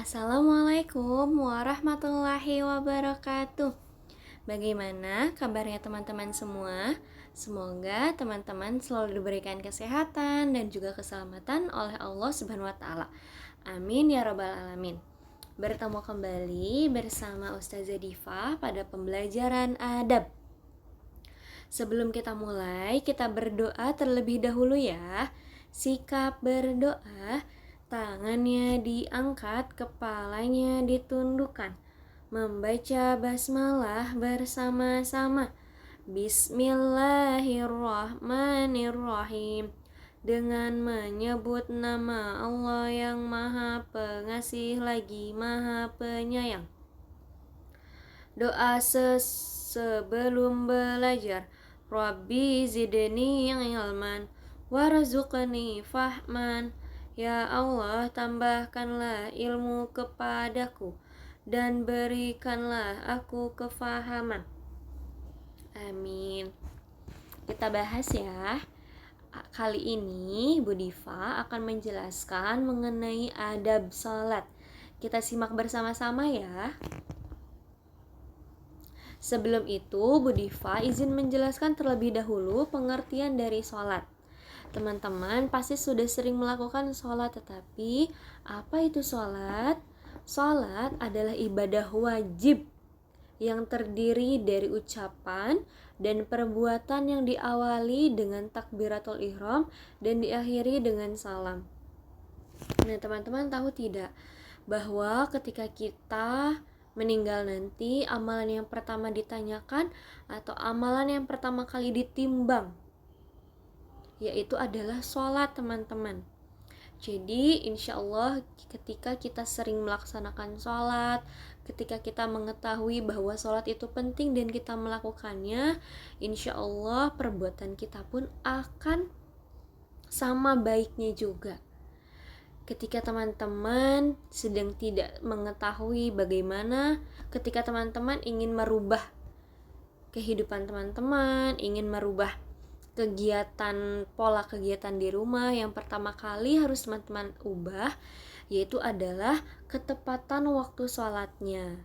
Assalamualaikum warahmatullahi wabarakatuh. Bagaimana kabarnya teman-teman semua? Semoga teman-teman selalu diberikan kesehatan dan juga keselamatan oleh Allah Subhanahu wa taala. Amin ya rabbal alamin. Bertemu kembali bersama Ustazah Diva pada pembelajaran adab. Sebelum kita mulai, kita berdoa terlebih dahulu ya. Sikap berdoa: tangannya diangkat, kepalanya ditundukkan. Membaca basmalah bersama-sama. Bismillahirrahmanirrahim. Dengan menyebut nama Allah yang Maha Pengasih lagi Maha Penyayang. Doa sebelum belajar: Rabbi zidni ilman warzuqni fahman. Ya Allah, tambahkanlah ilmu kepadaku dan berikanlah aku kefahaman. Amin. Kita bahas ya. Kali ini Bu Diva akan menjelaskan mengenai adab sholat. Kita simak bersama-sama ya. Sebelum itu, Bu Diva izin menjelaskan terlebih dahulu pengertian dari sholat. Teman-teman pasti sudah sering melakukan sholat, tetapi apa itu sholat? Sholat adalah ibadah wajib yang terdiri dari ucapan dan perbuatan yang diawali dengan takbiratul ihram dan diakhiri dengan salam. Nah, teman-teman tahu tidak bahwa ketika kita meninggal nanti, amalan yang pertama ditanyakan atau amalan yang pertama kali ditimbang yaitu adalah sholat, teman-teman. Jadi insya Allah ketika kita sering melaksanakan sholat, ketika kita mengetahui bahwa sholat itu penting dan kita melakukannya, insya Allah perbuatan kita pun akan sama baiknya juga. Ketika teman-teman sedang tidak mengetahui bagaimana, ketika teman-teman ingin merubah kehidupan teman-teman, ingin merubah pola kegiatan di rumah, yang pertama kali harus teman-teman ubah yaitu adalah ketepatan waktu sholatnya.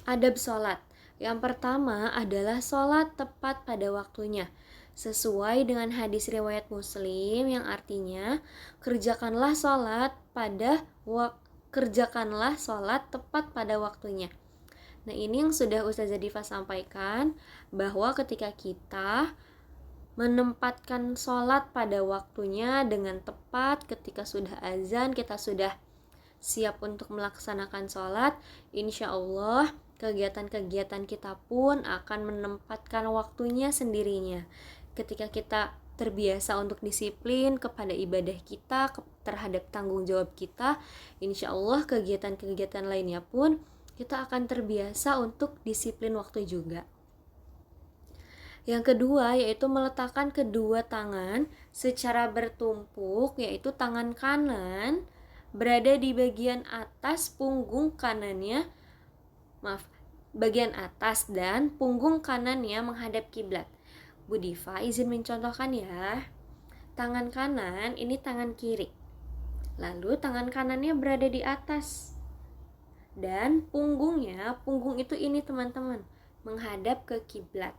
Adab sholat. Yang pertama adalah sholat tepat pada waktunya, sesuai dengan hadis riwayat Muslim yang artinya kerjakanlah sholat tepat pada waktunya. Nah, ini yang sudah Ustazah Diva sampaikan, bahwa ketika kita menempatkan sholat pada waktunya dengan tepat, ketika sudah azan kita sudah siap untuk melaksanakan sholat, insya Allah kegiatan-kegiatan kita pun akan menempatkan waktunya sendirinya. Ketika kita terbiasa untuk disiplin kepada ibadah kita, terhadap tanggung jawab kita, insya Allah kegiatan-kegiatan lainnya pun kita akan terbiasa untuk disiplin waktu juga. Yang kedua yaitu meletakkan kedua tangan secara bertumpuk, yaitu tangan kanan berada di bagian atas bagian atas dan punggung kanannya menghadap kiblat. Bu Diva izin mencontohkan ya. Tangan kanan ini tangan kiri, lalu tangan kanannya berada di atas, dan punggung itu ini teman-teman menghadap ke kiblat.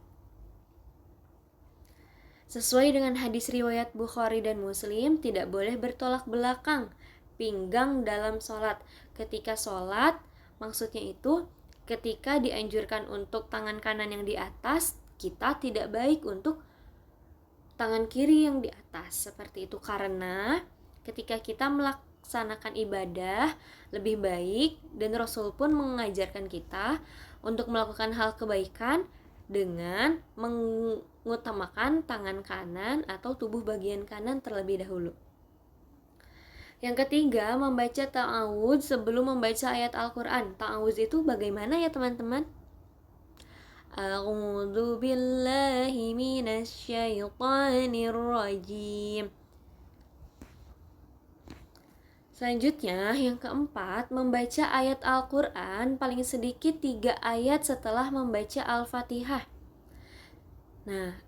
Sesuai dengan hadis riwayat Bukhari dan Muslim, tidak boleh bertolak belakang pinggang dalam sholat. Ketika sholat, maksudnya itu ketika dianjurkan untuk tangan kanan yang di atas, kita tidak baik untuk tangan kiri yang di atas. Seperti itu, karena ketika kita melaksanakan ibadah lebih baik, dan Rasul pun mengajarkan kita untuk melakukan hal kebaikan dengan mengutamakan tangan kanan atau tubuh bagian kanan terlebih dahulu. Yang ketiga, membaca ta'awudz sebelum membaca ayat Al-Quran. Ta'awudz itu bagaimana ya teman-teman? A'udzu billahi minasyaitonir rajim. Selanjutnya, yang keempat, membaca ayat Al-Quran paling sedikit 3 ayat setelah membaca Al-Fatihah. Nah,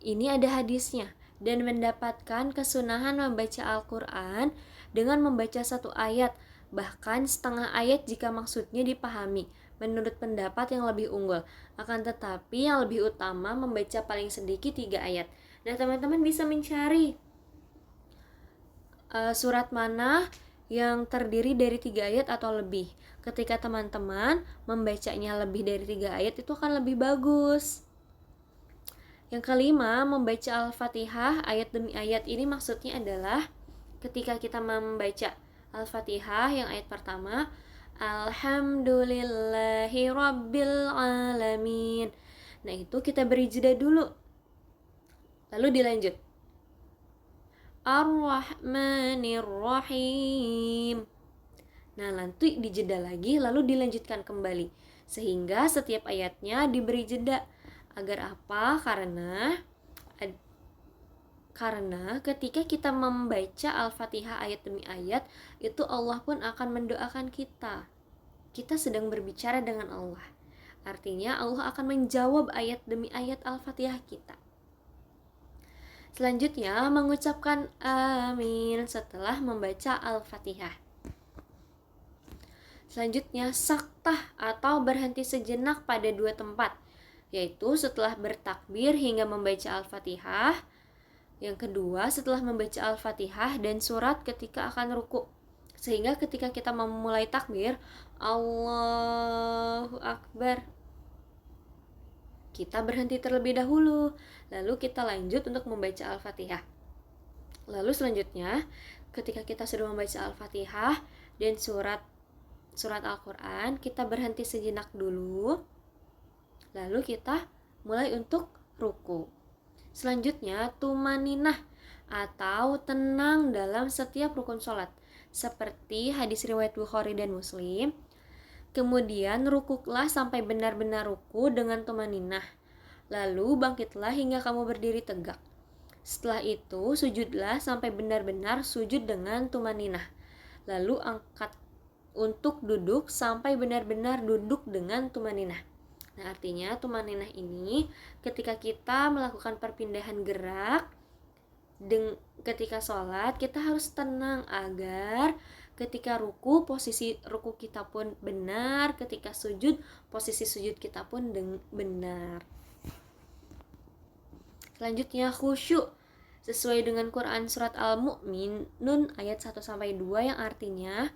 ini ada hadisnya. dan mendapatkan kesunahan membaca Al-Quran dengan membaca satu ayat, bahkan setengah ayat jika maksudnya dipahami, menurut pendapat yang lebih unggul. Akan tetapi yang lebih utama membaca paling sedikit 3 ayat. Nah, teman-teman bisa mencari surat mana yang terdiri dari 3 ayat atau lebih. Ketika teman-teman membacanya lebih dari 3 ayat, itu akan lebih bagus. Yang kelima, membaca Al-Fatihah ayat demi ayat. Ini maksudnya adalah ketika kita membaca Al-Fatihah yang ayat pertama, Alhamdulillahi Rabbil Alamin. Nah, itu kita beri jeda dulu. Lalu dilanjut. Ar-Rahmanir-Rahim. Nah, nanti dijeda lagi lalu dilanjutkan kembali. Sehingga setiap ayatnya diberi jeda. Agar apa? Karena ketika kita membaca Al-Fatihah ayat demi ayat, itu Allah pun akan mendoakan kita. Kita sedang berbicara dengan Allah. Artinya Allah akan menjawab ayat demi ayat Al-Fatihah kita. Selanjutnya, mengucapkan amin setelah membaca Al-Fatihah. Selanjutnya, saktah atau berhenti sejenak pada 2 tempat, yaitu setelah bertakbir hingga membaca Al-Fatihah. Yang kedua, setelah membaca Al-Fatihah dan surat ketika akan ruku. Sehingga ketika kita memulai takbir, Allahu Akbar, kita berhenti terlebih dahulu, lalu kita lanjut untuk membaca Al-Fatihah. Lalu selanjutnya, ketika kita sudah membaca Al-Fatihah dan surat Al-Quran, kita berhenti sejenak dulu, lalu kita mulai untuk ruku. Selanjutnya, tumaninah atau tenang dalam setiap rukun sholat, seperti hadis riwayat Bukhari dan Muslim. Kemudian rukuklah sampai benar-benar ruku dengan tumaninah. Lalu bangkitlah hingga kamu berdiri tegak. Setelah itu sujudlah sampai benar-benar sujud dengan tumaninah. Lalu angkat untuk duduk sampai benar-benar duduk dengan tumaninah. Nah, artinya tumaninah ini ketika kita melakukan perpindahan gerak ketika sholat, kita harus tenang agar ketika ruku, posisi ruku kita pun benar, ketika sujud, posisi sujud kita pun benar. Selanjutnya, khusyuk sesuai dengan Quran surat Al-Mu'minun ayat 1-2 yang artinya,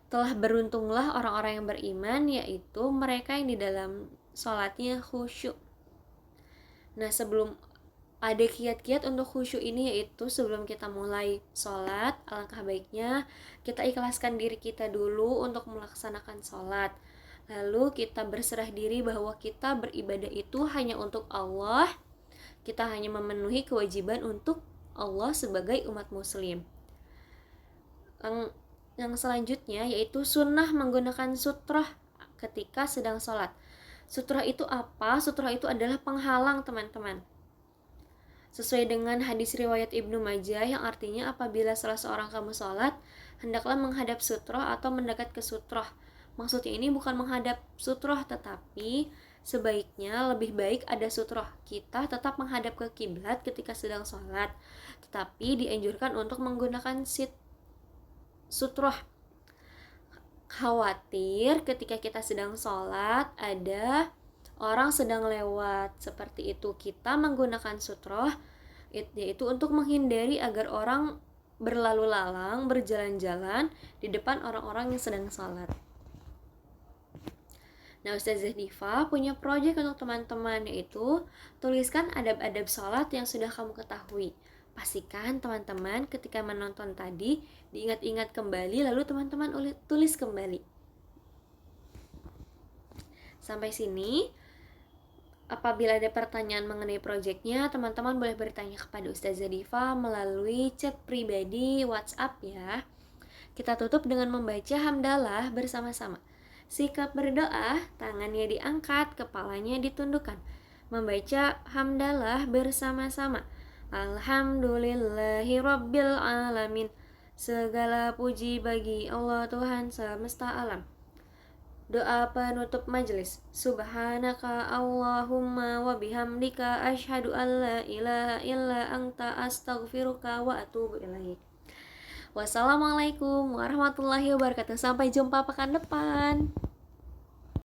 telah beruntunglah orang-orang yang beriman, yaitu mereka yang di dalam sholatnya khusyuk. Nah, sebelum ada kiat-kiat untuk khusyuk ini, yaitu sebelum kita mulai sholat, alangkah baiknya kita ikhlaskan diri kita dulu untuk melaksanakan sholat. Lalu kita berserah diri bahwa kita beribadah itu hanya untuk Allah. Kita hanya memenuhi kewajiban untuk Allah sebagai umat muslim. Yang selanjutnya yaitu sunnah menggunakan sutrah ketika sedang sholat. Sutrah itu apa? Sutrah itu adalah penghalang, teman-teman. Sesuai dengan hadis riwayat Ibnu Majah yang artinya apabila salah seorang kamu sholat, hendaklah menghadap sutroh atau mendekat ke sutroh. Maksudnya ini bukan menghadap sutroh, tetapi sebaiknya lebih baik ada sutroh. Kita tetap menghadap ke kiblat ketika sedang sholat, tetapi dianjurkan untuk menggunakan sutroh. Khawatir ketika kita sedang sholat ada orang sedang lewat, seperti itu kita menggunakan sutroh, yaitu untuk menghindari agar orang berlalu lalang, berjalan-jalan di depan orang-orang yang sedang sholat. Nah, Ustazah Diva punya proyek untuk teman-teman, yaitu tuliskan adab-adab sholat yang sudah kamu ketahui. Pastikan teman-teman ketika menonton tadi diingat-ingat kembali, lalu teman-teman tulis kembali. Sampai sini. Apabila ada pertanyaan mengenai proyeknya, teman-teman boleh bertanya kepada Ustazah Diva melalui chat pribadi WhatsApp ya. Kita tutup dengan membaca hamdalah bersama-sama. Sikap berdoa, tangannya diangkat, kepalanya ditundukkan. Membaca hamdalah bersama-sama. Alhamdulillahi Rabbil Alamin. Segala puji bagi Allah Tuhan semesta alam. Doa penutup majelis. Subhanaka Allahumma wa bihamdika asyhadu an la ilaha illa anta astaghfiruka wa atubu ilaik. Wassalamualaikum warahmatullahi wabarakatuh. Sampai jumpa pekan depan.